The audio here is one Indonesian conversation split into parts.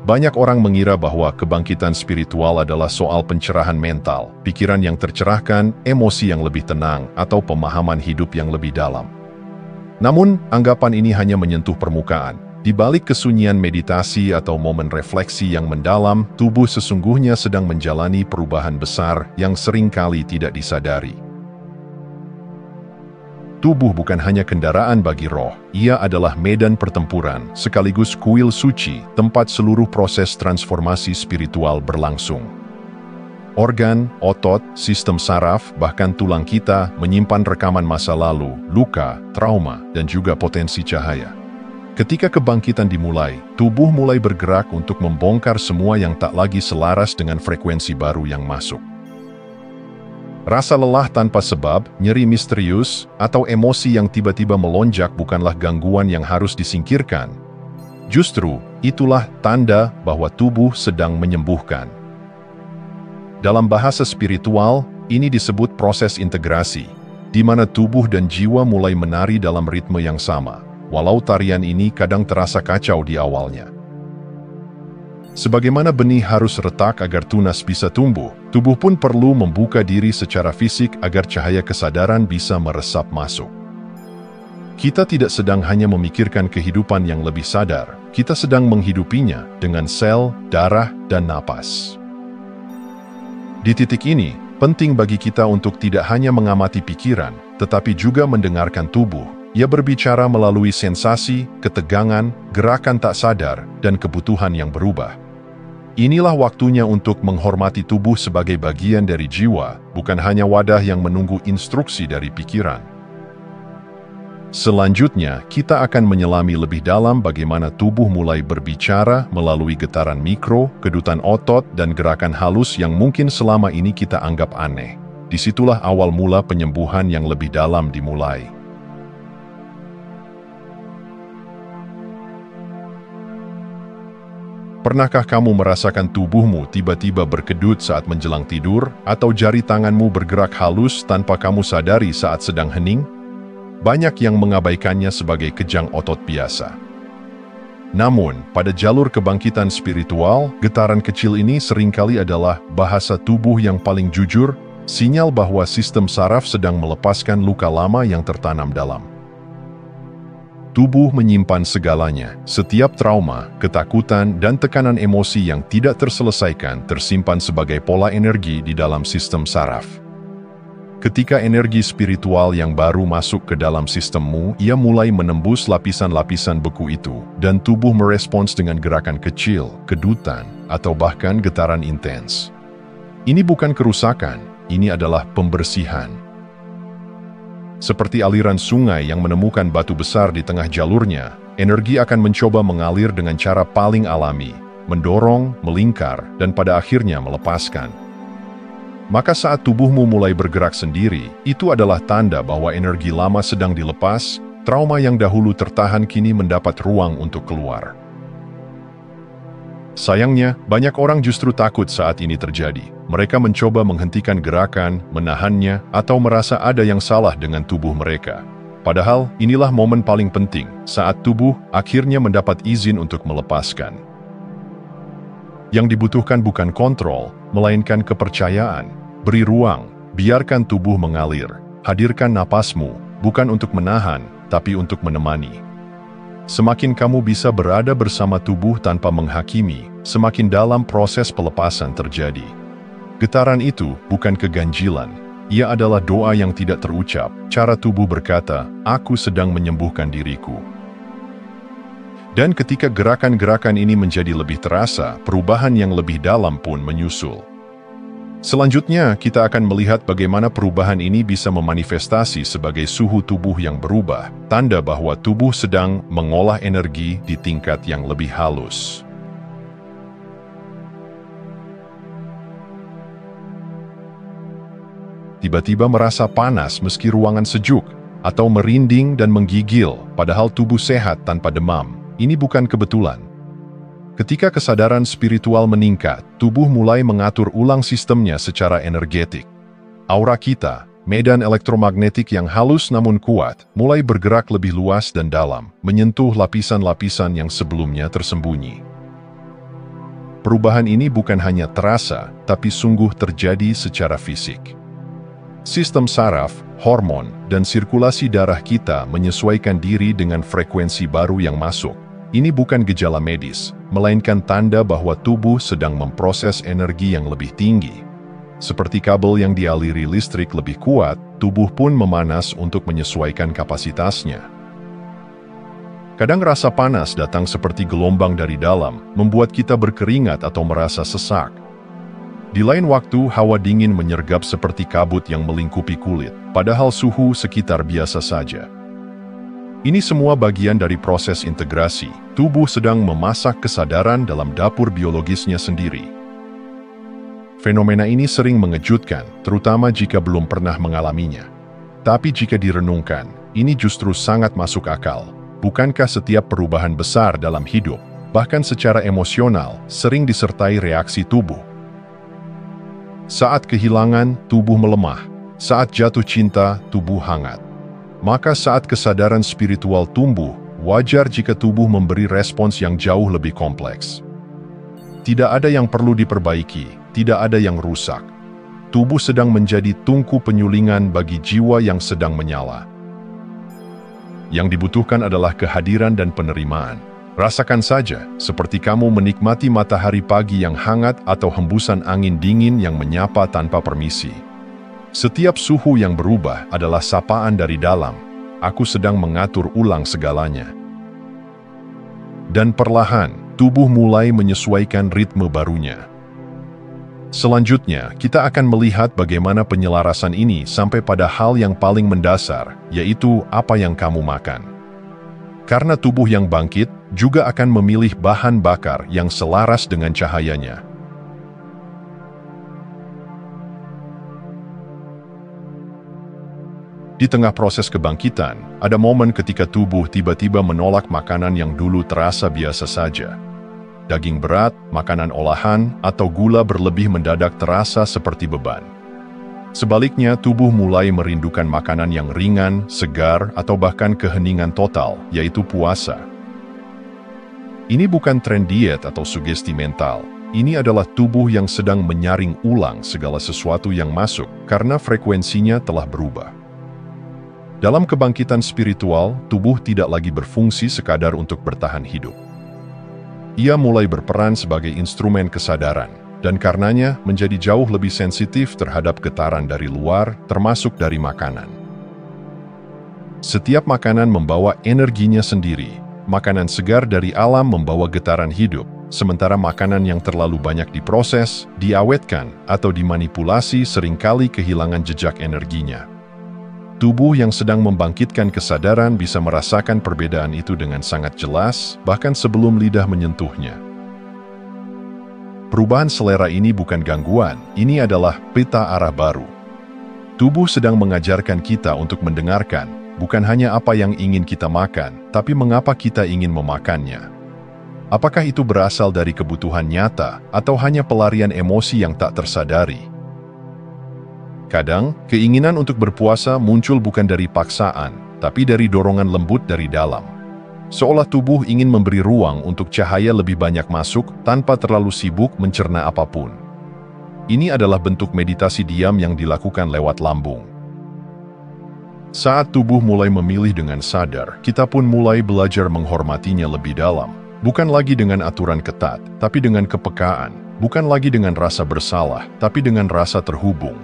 Banyak orang mengira bahwa kebangkitan spiritual adalah soal pencerahan mental, pikiran yang tercerahkan, emosi yang lebih tenang, atau pemahaman hidup yang lebih dalam. Namun, anggapan ini hanya menyentuh permukaan. Di balik kesunyian meditasi atau momen refleksi yang mendalam, tubuh sesungguhnya sedang menjalani perubahan besar yang seringkali tidak disadari. Tubuh bukan hanya kendaraan bagi roh, ia adalah medan pertempuran, sekaligus kuil suci, tempat seluruh proses transformasi spiritual berlangsung. Organ, otot, sistem saraf, bahkan tulang kita menyimpan rekaman masa lalu, luka, trauma, dan juga potensi cahaya. Ketika kebangkitan dimulai, tubuh mulai bergerak untuk membongkar semua yang tak lagi selaras dengan frekuensi baru yang masuk. Rasa lelah tanpa sebab, nyeri misterius, atau emosi yang tiba-tiba melonjak bukanlah gangguan yang harus disingkirkan. Justru, itulah tanda bahwa tubuh sedang menyembuhkan. Dalam bahasa spiritual, ini disebut proses integrasi, di mana tubuh dan jiwa mulai menari dalam ritme yang sama, walau tarian ini kadang terasa kacau di awalnya. Sebagaimana benih harus retak agar tunas bisa tumbuh, tubuh pun perlu membuka diri secara fisik agar cahaya kesadaran bisa meresap masuk. Kita tidak sedang hanya memikirkan kehidupan yang lebih sadar, kita sedang menghidupinya dengan sel, darah, dan napas. Di titik ini, penting bagi kita untuk tidak hanya mengamati pikiran, tetapi juga mendengarkan tubuh. Ia berbicara melalui sensasi, ketegangan, gerakan tak sadar, dan kebutuhan yang berubah. Inilah waktunya untuk menghormati tubuh sebagai bagian dari jiwa, bukan hanya wadah yang menunggu instruksi dari pikiran. Selanjutnya, kita akan menyelami lebih dalam bagaimana tubuh mulai berbicara melalui getaran mikro, kedutan otot, dan gerakan halus yang mungkin selama ini kita anggap aneh. Disitulah awal mula penyembuhan yang lebih dalam dimulai. Pernahkah kamu merasakan tubuhmu tiba-tiba berkedut saat menjelang tidur, atau jari tanganmu bergerak halus tanpa kamu sadari saat sedang hening? Banyak yang mengabaikannya sebagai kejang otot biasa. Namun, pada jalur kebangkitan spiritual, getaran kecil ini seringkali adalah bahasa tubuh yang paling jujur, sinyal bahwa sistem saraf sedang melepaskan luka lama yang tertanam dalam. Tubuh menyimpan segalanya, setiap trauma, ketakutan, dan tekanan emosi yang tidak terselesaikan tersimpan sebagai pola energi di dalam sistem saraf. Ketika energi spiritual yang baru masuk ke dalam sistemmu, ia mulai menembus lapisan-lapisan beku itu, dan tubuh merespons dengan gerakan kecil, kedutan, atau bahkan getaran intens. Ini bukan kerusakan, ini adalah pembersihan. Seperti aliran sungai yang menemukan batu besar di tengah jalurnya, energi akan mencoba mengalir dengan cara paling alami, mendorong, melingkar, dan pada akhirnya melepaskan. Maka saat tubuhmu mulai bergerak sendiri, itu adalah tanda bahwa energi lama sedang dilepas, trauma yang dahulu tertahan kini mendapat ruang untuk keluar. Sayangnya, banyak orang justru takut saat ini terjadi. Mereka mencoba menghentikan gerakan, menahannya, atau merasa ada yang salah dengan tubuh mereka. Padahal, inilah momen paling penting, saat tubuh akhirnya mendapat izin untuk melepaskan. Yang dibutuhkan bukan kontrol, melainkan kepercayaan. Beri ruang, biarkan tubuh mengalir. Hadirkan napasmu, bukan untuk menahan, tapi untuk menemani. Semakin kamu bisa berada bersama tubuh tanpa menghakimi, semakin dalam proses pelepasan terjadi. Getaran itu bukan keganjilan, ia adalah doa yang tidak terucap, cara tubuh berkata, aku sedang menyembuhkan diriku. Dan ketika gerakan-gerakan ini menjadi lebih terasa, perubahan yang lebih dalam pun menyusul. Selanjutnya, kita akan melihat bagaimana perubahan ini bisa memanifestasi sebagai suhu tubuh yang berubah, tanda bahwa tubuh sedang mengolah energi di tingkat yang lebih halus. Tiba-tiba merasa panas meski ruangan sejuk, atau merinding dan menggigil, padahal tubuh sehat tanpa demam. Ini bukan kebetulan. Ketika kesadaran spiritual meningkat, tubuh mulai mengatur ulang sistemnya secara energetik. Aura kita, medan elektromagnetik yang halus namun kuat, mulai bergerak lebih luas dan dalam, menyentuh lapisan-lapisan yang sebelumnya tersembunyi. perubahan ini bukan hanya terasa, tapi sungguh terjadi secara fisik. Sistem saraf, hormon, dan sirkulasi darah kita menyesuaikan diri dengan frekuensi baru yang masuk. Ini bukan gejala medis, melainkan tanda bahwa tubuh sedang memproses energi yang lebih tinggi. Seperti kabel yang dialiri listrik lebih kuat, tubuh pun memanas untuk menyesuaikan kapasitasnya. Kadang rasa panas datang seperti gelombang dari dalam, membuat kita berkeringat atau merasa sesak. Di lain waktu, hawa dingin menyergap seperti kabut yang melingkupi kulit, padahal suhu sekitar biasa saja. Ini semua bagian dari proses integrasi. Tubuh sedang memasak kesadaran dalam dapur biologisnya sendiri. Fenomena ini sering mengejutkan, terutama jika belum pernah mengalaminya. Tapi jika direnungkan, ini justru sangat masuk akal. Bukankah setiap perubahan besar dalam hidup, bahkan secara emosional, sering disertai reaksi tubuh? Saat kehilangan, tubuh melemah. Saat jatuh cinta, tubuh hangat. Maka saat kesadaran spiritual tumbuh, wajar jika tubuh memberi respons yang jauh lebih kompleks. Tidak ada yang perlu diperbaiki, tidak ada yang rusak. Tubuh sedang menjadi tungku penyulingan bagi jiwa yang sedang menyala. Yang dibutuhkan adalah kehadiran dan penerimaan. Rasakan saja, seperti kamu menikmati matahari pagi yang hangat atau hembusan angin dingin yang menyapa tanpa permisi. Setiap suhu yang berubah adalah sapaan dari dalam. Aku sedang mengatur ulang segalanya. Dan perlahan, tubuh mulai menyesuaikan ritme barunya. Selanjutnya, kita akan melihat bagaimana penyelarasan ini sampai pada hal yang paling mendasar, yaitu apa yang kamu makan. Karena tubuh yang bangkit juga akan memilih bahan bakar yang selaras dengan cahayanya. Di tengah proses kebangkitan, ada momen ketika tubuh tiba-tiba menolak makanan yang dulu terasa biasa saja. Daging berat, makanan olahan, atau gula berlebih mendadak terasa seperti beban. Sebaliknya, tubuh mulai merindukan makanan yang ringan, segar, atau bahkan keheningan total, yaitu puasa. Ini bukan tren diet atau sugesti mental. Ini adalah tubuh yang sedang menyaring ulang segala sesuatu yang masuk karena frekuensinya telah berubah. Dalam kebangkitan spiritual, tubuh tidak lagi berfungsi sekadar untuk bertahan hidup. Ia mulai berperan sebagai instrumen kesadaran, dan karenanya menjadi jauh lebih sensitif terhadap getaran dari luar, termasuk dari makanan. Setiap makanan membawa energinya sendiri. Makanan segar dari alam membawa getaran hidup, sementara makanan yang terlalu banyak diproses, diawetkan, atau dimanipulasi seringkali kehilangan jejak energinya. Tubuh yang sedang membangkitkan kesadaran bisa merasakan perbedaan itu dengan sangat jelas, bahkan sebelum lidah menyentuhnya. Perubahan selera ini bukan gangguan, ini adalah peta arah baru. Tubuh sedang mengajarkan kita untuk mendengarkan, bukan hanya apa yang ingin kita makan, tapi mengapa kita ingin memakannya. Apakah itu berasal dari kebutuhan nyata, atau hanya pelarian emosi yang tak tersadari? Kadang, keinginan untuk berpuasa muncul bukan dari paksaan, tapi dari dorongan lembut dari dalam. Seolah tubuh ingin memberi ruang untuk cahaya lebih banyak masuk tanpa terlalu sibuk mencerna apapun. Ini adalah bentuk meditasi diam yang dilakukan lewat lambung. Saat tubuh mulai memilih dengan sadar, kita pun mulai belajar menghormatinya lebih dalam. Bukan lagi dengan aturan ketat, tapi dengan kepekaan. Bukan lagi dengan rasa bersalah, tapi dengan rasa terhubung.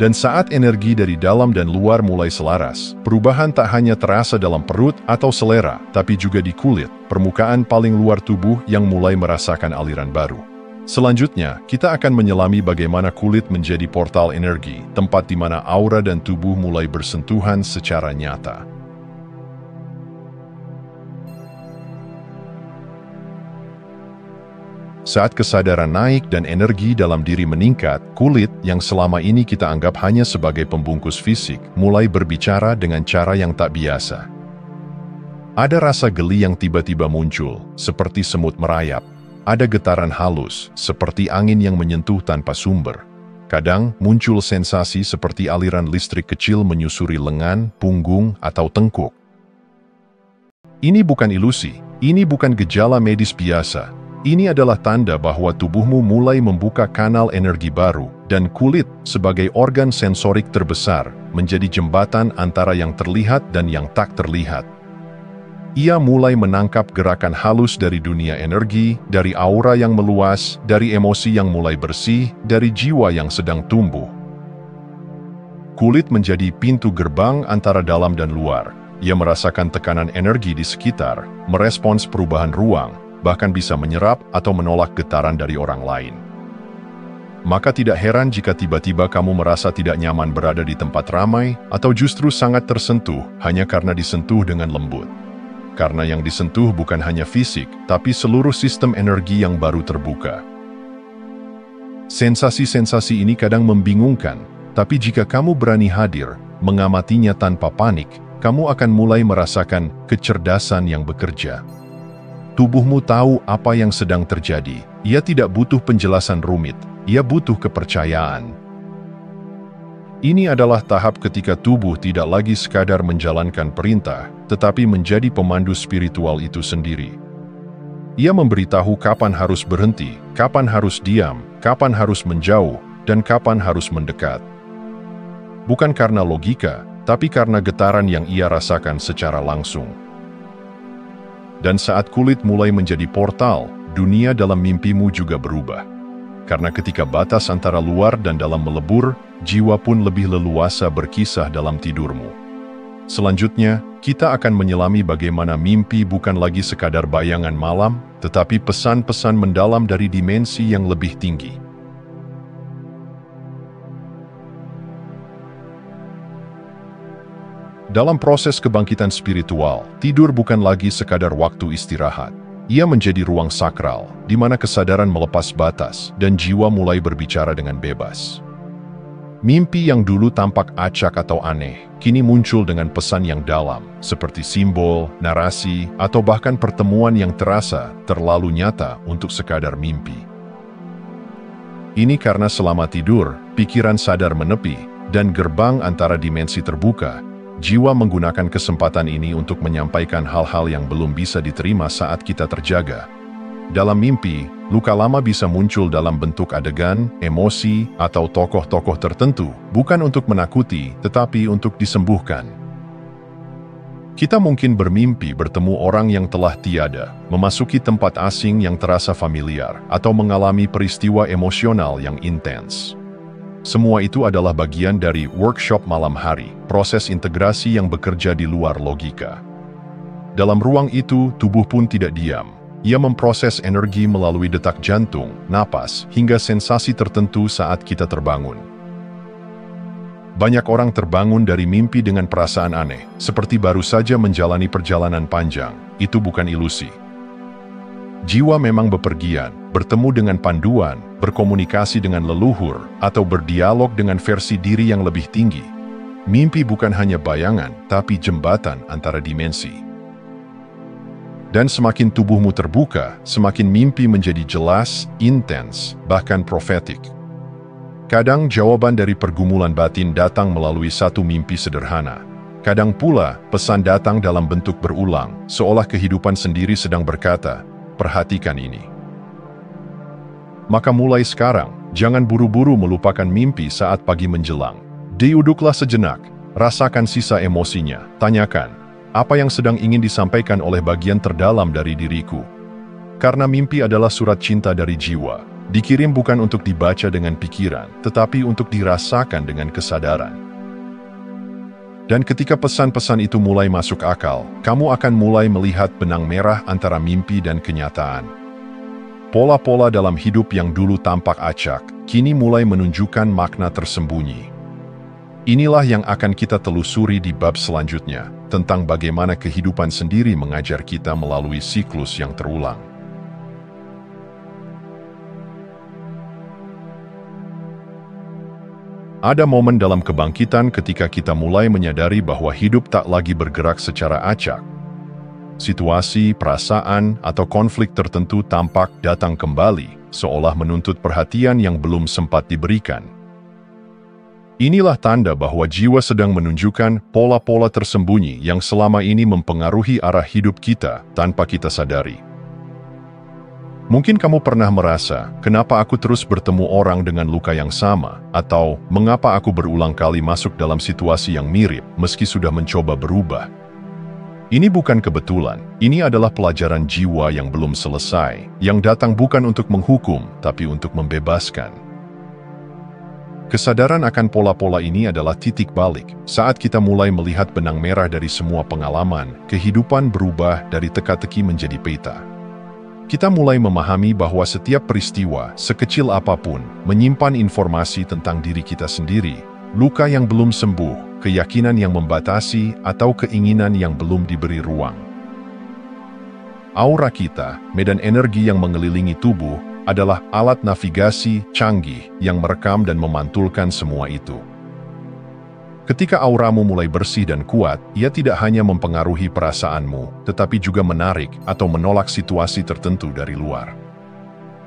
Dan saat energi dari dalam dan luar mulai selaras, perubahan tak hanya terasa dalam perut atau selera, tapi juga di kulit, permukaan paling luar tubuh yang mulai merasakan aliran baru. Selanjutnya, kita akan menyelami bagaimana kulit menjadi portal energi, tempat di mana aura dan tubuh mulai bersentuhan secara nyata. Saat kesadaran naik dan energi dalam diri meningkat, kulit yang selama ini kita anggap hanya sebagai pembungkus fisik, mulai berbicara dengan cara yang tak biasa. Ada rasa geli yang tiba-tiba muncul, seperti semut merayap. Ada getaran halus, seperti angin yang menyentuh tanpa sumber. Kadang muncul sensasi seperti aliran listrik kecil menyusuri lengan, punggung, atau tengkuk. Ini bukan ilusi, ini bukan gejala medis biasa. Ini adalah tanda bahwa tubuhmu mulai membuka kanal energi baru, dan kulit, sebagai organ sensorik terbesar, menjadi jembatan antara yang terlihat dan yang tak terlihat. Ia mulai menangkap gerakan halus dari dunia energi, dari aura yang meluas, dari emosi yang mulai bersih, dari jiwa yang sedang tumbuh. Kulit menjadi pintu gerbang antara dalam dan luar. Ia merasakan tekanan energi di sekitar, merespons perubahan ruang, bahkan bisa menyerap atau menolak getaran dari orang lain. Maka tidak heran jika tiba-tiba kamu merasa tidak nyaman berada di tempat ramai atau justru sangat tersentuh hanya karena disentuh dengan lembut. Karena yang disentuh bukan hanya fisik, tapi seluruh sistem energi yang baru terbuka. Sensasi-sensasi ini kadang membingungkan, tapi jika kamu berani hadir, mengamatinya tanpa panik, kamu akan mulai merasakan kecerdasan yang bekerja. Tubuhmu tahu apa yang sedang terjadi. Ia tidak butuh penjelasan rumit, ia butuh kepercayaan. Ini adalah tahap ketika tubuh tidak lagi sekadar menjalankan perintah, tetapi menjadi pemandu spiritual itu sendiri. Ia memberitahu kapan harus berhenti, kapan harus diam, kapan harus menjauh, dan kapan harus mendekat. Bukan karena logika, tapi karena getaran yang ia rasakan secara langsung. Dan saat kulit mulai menjadi portal, dunia dalam mimpimu juga berubah. Karena ketika batas antara luar dan dalam melebur, jiwa pun lebih leluasa berkisah dalam tidurmu. Selanjutnya, kita akan menyelami bagaimana mimpi bukan lagi sekadar bayangan malam, tetapi pesan-pesan mendalam dari dimensi yang lebih tinggi. Dalam proses kebangkitan spiritual, tidur bukan lagi sekadar waktu istirahat. Ia menjadi ruang sakral, di mana kesadaran melepas batas dan jiwa mulai berbicara dengan bebas. Mimpi yang dulu tampak acak atau aneh, kini muncul dengan pesan yang dalam, seperti simbol, narasi, atau bahkan pertemuan yang terasa terlalu nyata untuk sekadar mimpi. Ini karena selama tidur, pikiran sadar menepi, dan gerbang antara dimensi terbuka. Jiwa menggunakan kesempatan ini untuk menyampaikan hal-hal yang belum bisa diterima saat kita terjaga. Dalam mimpi, luka lama bisa muncul dalam bentuk adegan, emosi, atau tokoh-tokoh tertentu, bukan untuk menakuti, tetapi untuk disembuhkan. Kita mungkin bermimpi bertemu orang yang telah tiada, memasuki tempat asing yang terasa familiar, atau mengalami peristiwa emosional yang intens. Semua itu adalah bagian dari workshop malam hari, proses integrasi yang bekerja di luar logika. Dalam ruang itu, tubuh pun tidak diam. Ia memproses energi melalui detak jantung, napas, hingga sensasi tertentu saat kita terbangun. Banyak orang terbangun dari mimpi dengan perasaan aneh, seperti baru saja menjalani perjalanan panjang. Itu bukan ilusi. Jiwa memang bepergian, bertemu dengan panduan, berkomunikasi dengan leluhur, atau berdialog dengan versi diri yang lebih tinggi. Mimpi bukan hanya bayangan, tapi jembatan antara dimensi. Dan semakin tubuhmu terbuka, semakin mimpi menjadi jelas, intens, bahkan profetik. Kadang jawaban dari pergumulan batin datang melalui satu mimpi sederhana. Kadang pula, pesan datang dalam bentuk berulang, seolah kehidupan sendiri sedang berkata, "Perhatikan ini." Maka mulai sekarang, jangan buru-buru melupakan mimpi saat pagi menjelang. Duduklah sejenak, rasakan sisa emosinya, tanyakan, apa yang sedang ingin disampaikan oleh bagian terdalam dari diriku? Karena mimpi adalah surat cinta dari jiwa, dikirim bukan untuk dibaca dengan pikiran, tetapi untuk dirasakan dengan kesadaran. Dan ketika pesan-pesan itu mulai masuk akal, kamu akan mulai melihat benang merah antara mimpi dan kenyataan. Pola-pola dalam hidup yang dulu tampak acak, kini mulai menunjukkan makna tersembunyi. Inilah yang akan kita telusuri di bab selanjutnya, tentang bagaimana kehidupan sendiri mengajar kita melalui siklus yang terulang. Ada momen dalam kebangkitan ketika kita mulai menyadari bahwa hidup tak lagi bergerak secara acak. Situasi, perasaan, atau konflik tertentu tampak datang kembali, seolah menuntut perhatian yang belum sempat diberikan. Inilah tanda bahwa jiwa sedang menunjukkan pola-pola tersembunyi yang selama ini mempengaruhi arah hidup kita tanpa kita sadari. Mungkin kamu pernah merasa, kenapa aku terus bertemu orang dengan luka yang sama, atau mengapa aku berulang kali masuk dalam situasi yang mirip meski sudah mencoba berubah. Ini bukan kebetulan, ini adalah pelajaran jiwa yang belum selesai, yang datang bukan untuk menghukum, tapi untuk membebaskan. Kesadaran akan pola-pola ini adalah titik balik, saat kita mulai melihat benang merah dari semua pengalaman, kehidupan berubah dari teka-teki menjadi peta. Kita mulai memahami bahwa setiap peristiwa, sekecil apapun, menyimpan informasi tentang diri kita sendiri, luka yang belum sembuh, keyakinan yang membatasi, atau keinginan yang belum diberi ruang. Aura kita, medan energi yang mengelilingi tubuh, adalah alat navigasi canggih yang merekam dan memantulkan semua itu. Ketika auramu mulai bersih dan kuat, ia tidak hanya mempengaruhi perasaanmu, tetapi juga menarik atau menolak situasi tertentu dari luar.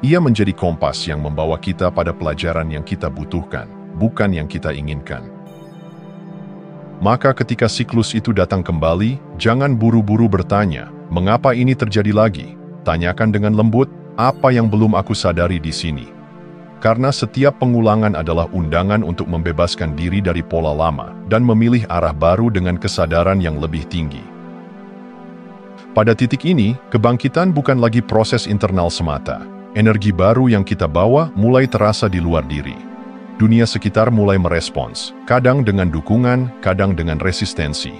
Ia menjadi kompas yang membawa kita pada pelajaran yang kita butuhkan, bukan yang kita inginkan. Maka ketika siklus itu datang kembali, jangan buru-buru bertanya, mengapa ini terjadi lagi? Tanyakan dengan lembut, apa yang belum aku sadari di sini? Karena setiap pengulangan adalah undangan untuk membebaskan diri dari pola lama dan memilih arah baru dengan kesadaran yang lebih tinggi. Pada titik ini, kebangkitan bukan lagi proses internal semata. Energi baru yang kita bawa mulai terasa di luar diri. Dunia sekitar mulai merespons, kadang dengan dukungan, kadang dengan resistensi.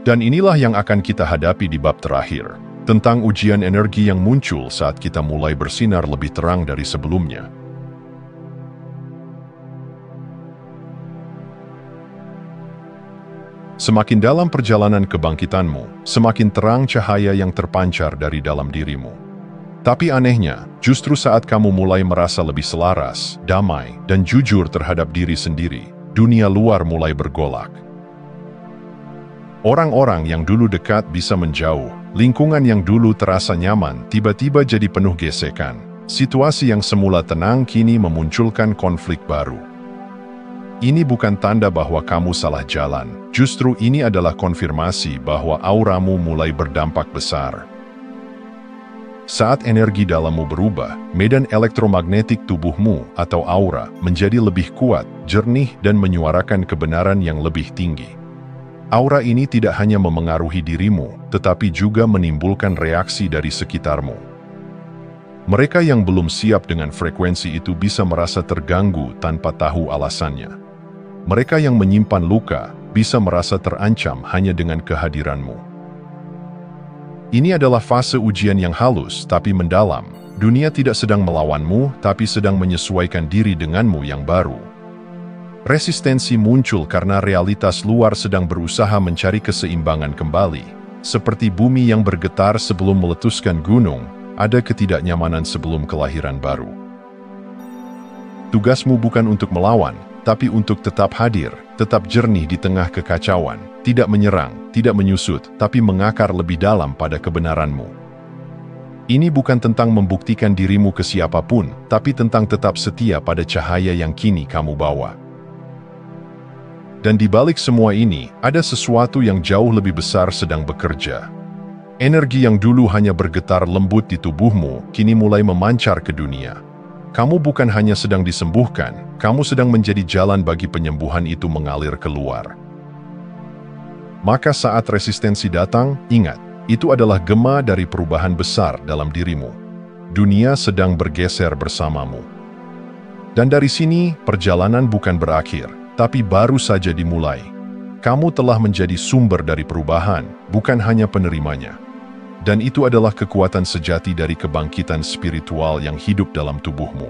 Dan inilah yang akan kita hadapi di bab terakhir, tentang ujian energi yang muncul saat kita mulai bersinar lebih terang dari sebelumnya. Semakin dalam perjalanan kebangkitanmu, semakin terang cahaya yang terpancar dari dalam dirimu. Tapi anehnya, justru saat kamu mulai merasa lebih selaras, damai, dan jujur terhadap diri sendiri, dunia luar mulai bergolak. Orang-orang yang dulu dekat bisa menjauh, lingkungan yang dulu terasa nyaman tiba-tiba jadi penuh gesekan. Situasi yang semula tenang kini memunculkan konflik baru. Ini bukan tanda bahwa kamu salah jalan, justru ini adalah konfirmasi bahwa auramu mulai berdampak besar. Saat energi dalammu berubah, medan elektromagnetik tubuhmu atau aura menjadi lebih kuat, jernih dan menyuarakan kebenaran yang lebih tinggi. Aura ini tidak hanya memengaruhi dirimu, tetapi juga menimbulkan reaksi dari sekitarmu. Mereka yang belum siap dengan frekuensi itu bisa merasa terganggu tanpa tahu alasannya. Mereka yang menyimpan luka bisa merasa terancam hanya dengan kehadiranmu. Ini adalah fase ujian yang halus tapi mendalam. Dunia tidak sedang melawanmu, tapi sedang menyesuaikan diri denganmu yang baru. Resistensi muncul karena realitas luar sedang berusaha mencari keseimbangan kembali. Seperti bumi yang bergetar sebelum meletuskan gunung, ada ketidaknyamanan sebelum kelahiran baru. Tugasmu bukan untuk melawan, tapi untuk tetap hadir, tetap jernih di tengah kekacauan, tidak menyerang, tidak menyusut, tapi mengakar lebih dalam pada kebenaranmu. Ini bukan tentang membuktikan dirimu ke siapapun, tapi tentang tetap setia pada cahaya yang kini kamu bawa. Dan di balik semua ini, ada sesuatu yang jauh lebih besar sedang bekerja. Energi yang dulu hanya bergetar lembut di tubuhmu, kini mulai memancar ke dunia. Kamu bukan hanya sedang disembuhkan, kamu sedang menjadi jalan bagi penyembuhan itu mengalir keluar. Maka saat resistensi datang, ingat, itu adalah gema dari perubahan besar dalam dirimu. Dunia sedang bergeser bersamamu. Dan dari sini, perjalanan bukan berakhir, tapi baru saja dimulai. Kamu telah menjadi sumber dari perubahan, bukan hanya penerimanya. Dan itu adalah kekuatan sejati dari kebangkitan spiritual yang hidup dalam tubuhmu.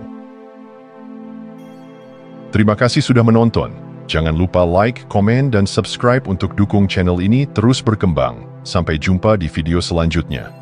Terima kasih sudah menonton. Jangan lupa like, komen, dan subscribe untuk dukung channel ini terus berkembang. Sampai jumpa di video selanjutnya.